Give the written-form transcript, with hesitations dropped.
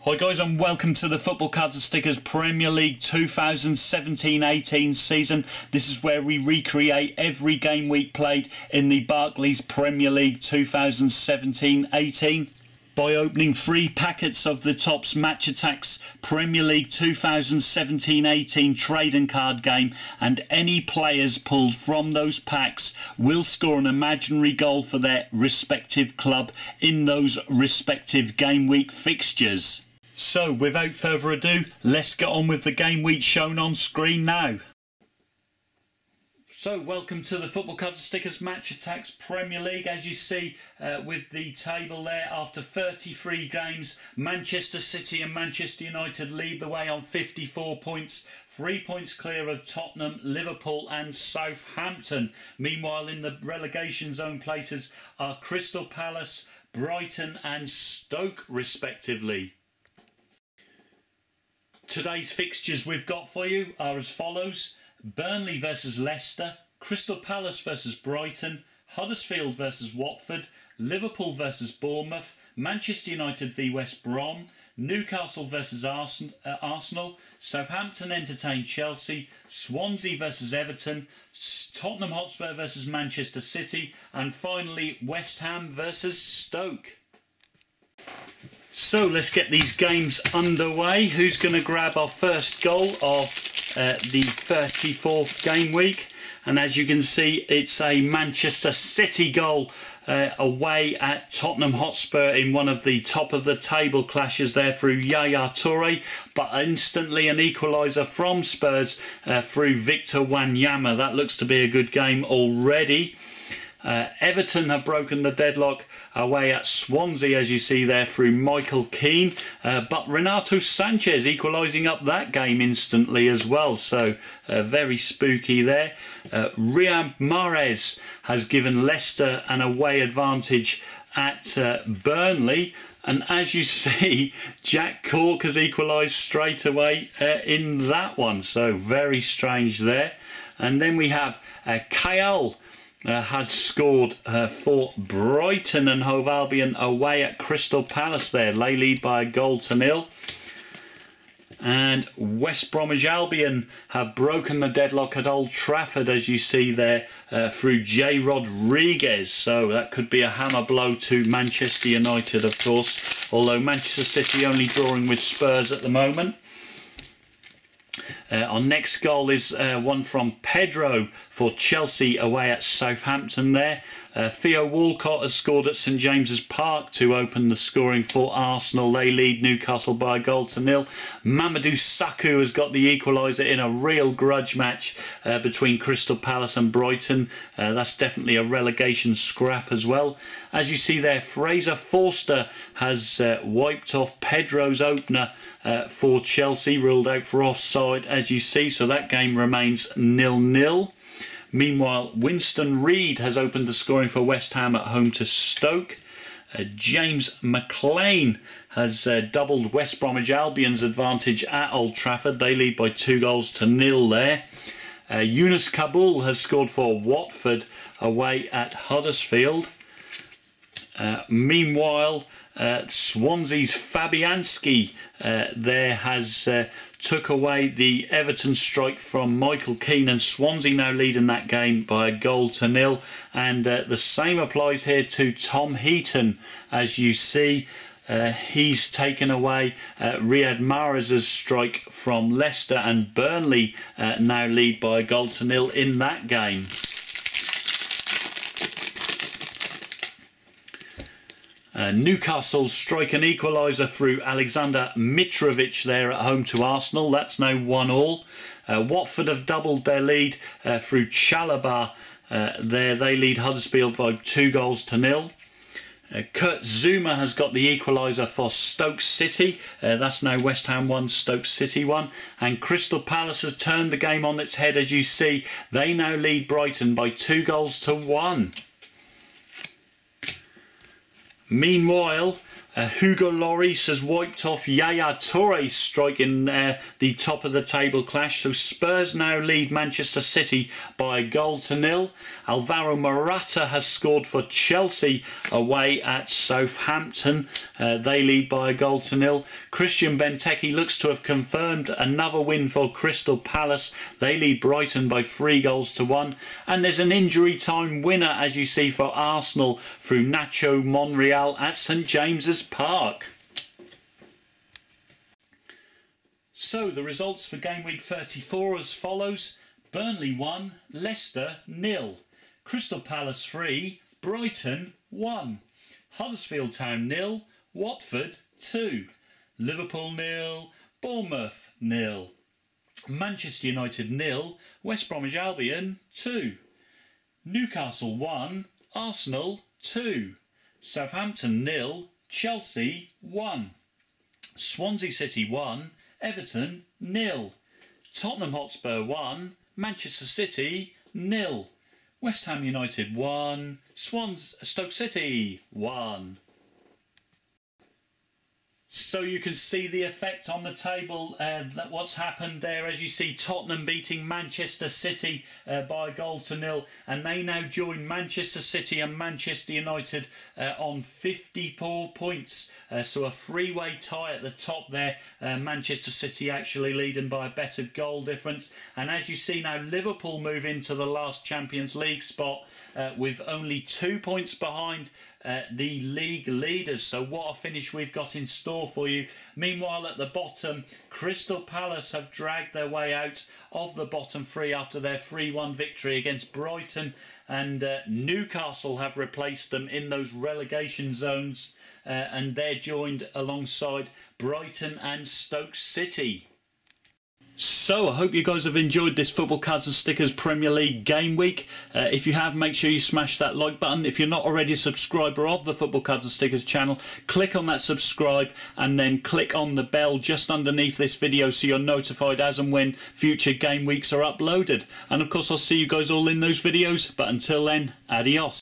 Hi guys, and welcome to the Football Cards and Stickers Premier League 2017-18 season. This is where we recreate every game week played in the Barclays Premier League 2017-18 by opening 3 packets of the Topps Attax Premier League 2017-18 trading card game, and any players pulled from those packs will score an imaginary goal for their respective club in those respective game week fixtures. So, without further ado, let's get on with the game week shown on screen now. So, welcome to the Football Cards and Stickers Attax Premier League. As you see with the table there, after 33 games, Manchester City and Manchester United lead the way on 54 points. 3 points clear of Tottenham, Liverpool and Southampton. Meanwhile, in the relegation zone places are Crystal Palace, Brighton and Stoke respectively. Today's fixtures we've got for you are as follows: Burnley versus Leicester, Crystal Palace versus Brighton, Huddersfield versus Watford, Liverpool versus Bournemouth, Manchester United v West Brom, Newcastle versus Arsenal, Southampton entertain Chelsea, Swansea versus Everton, Tottenham Hotspur versus Manchester City, and finally West Ham versus Stoke. So let's get these games underway. Who's going to grab our first goal of the 34th game week? And as you can see, it's a Manchester City goal away at Tottenham Hotspur in one of the top of the table clashes there through Yaya Toure, but instantly an equaliser from Spurs through Victor Wanyama. That looks to be a good game already. Everton have broken the deadlock away at Swansea, as you see there, through Michael Keane, but Renato Sanchez equalising up that game instantly as well, so very spooky there. Riyad Mahrez has given Leicester an away advantage at Burnley, and as you see, Jack Cork has equalised straight away in that one, so very strange there. And then we have Kyle has scored for Brighton, and Hove Albion away at Crystal Palace there. They lead by 1-0. And West Bromwich Albion have broken the deadlock at Old Trafford, as you see there, through Jay Rodriguez. So that could be a hammer blow to Manchester United, of course, although Manchester City only drawing with Spurs at the moment. Our next goal is one from Pedro for Chelsea away at Southampton there. Theo Walcott has scored at St James's Park to open the scoring for Arsenal. They lead Newcastle by 1-0. Mamadou Sakho has got the equaliser in a real grudge match between Crystal Palace and Brighton. That's definitely a relegation scrap as well. As you see there, Fraser Forster has wiped off Pedro's opener for Chelsea, ruled out for offside, as you see, so that game remains 0-0. Meanwhile, Winston Reid has opened the scoring for West Ham at home to Stoke. James McLean has doubled West Bromwich Albion's advantage at Old Trafford. They lead by 2-0 there. Yunus Kabul has scored for Watford away at Huddersfield. Meanwhile, Swansea's Fabianski there has took away the Everton strike from Michael Keane, and Swansea now leading that game by 1-0. And the same applies here to Tom Heaton. As you see, he's taken away Riyad Mahrez's strike from Leicester, and Burnley now lead by 1-0 in that game. Newcastle strike an equaliser through Alexander Mitrovic there at home to Arsenal. That's now 1-1. Watford have doubled their lead through Chalobah there. They lead Huddersfield by 2-0. Kurt Zouma has got the equaliser for Stoke City. That's now West Ham 1, Stoke City 1. And Crystal Palace has turned the game on its head, as you see. They now lead Brighton by 2-1. Meanwhile, Hugo Lloris has wiped off Yaya Touré's strike in the top of the table clash. So Spurs now lead Manchester City by 1-0. Alvaro Morata has scored for Chelsea away at Southampton. They lead by 1-0. Christian Benteke looks to have confirmed another win for Crystal Palace. They lead Brighton by 3-1. And there's an injury time winner, as you see, for Arsenal through Nacho Monreal at St James's Park. So the results for game week 34 as follows: Burnley 1, Leicester 0, Crystal Palace 3, Brighton 1, Huddersfield Town 0, Watford 2, Liverpool 0, Bournemouth 0, Manchester United 0, West Bromwich Albion 2, Newcastle 1, Arsenal 2, Southampton 0, Chelsea 1, Swansea City 1, Everton 0, Tottenham Hotspur 1, Manchester City 0, West Ham United 1, Stoke City 1. So you can see the effect on the table, that what's happened there. As you see, Tottenham beating Manchester City by 1-0, and they now join Manchester City and Manchester United on 54 points. So a three-way tie at the top there. Manchester City actually leading by a better goal difference. And as you see now, Liverpool move into the last Champions League spot with only 2 points behind the league leaders. So what a finish we've got in store for you. Meanwhile, at the bottom, Crystal Palace have dragged their way out of the bottom three after their 3-1 victory against Brighton, and Newcastle have replaced them in those relegation zones, and they're joined alongside Brighton and Stoke City. So I hope you guys have enjoyed this Football Cards and Stickers Premier League game week. If you have, make sure you smash that like button. If you're not already a subscriber of the Football Cards and Stickers channel, click on that subscribe and then click on the bell just underneath this video so you're notified as and when future game weeks are uploaded. And of course I'll see you guys all in those videos, but until then, adios.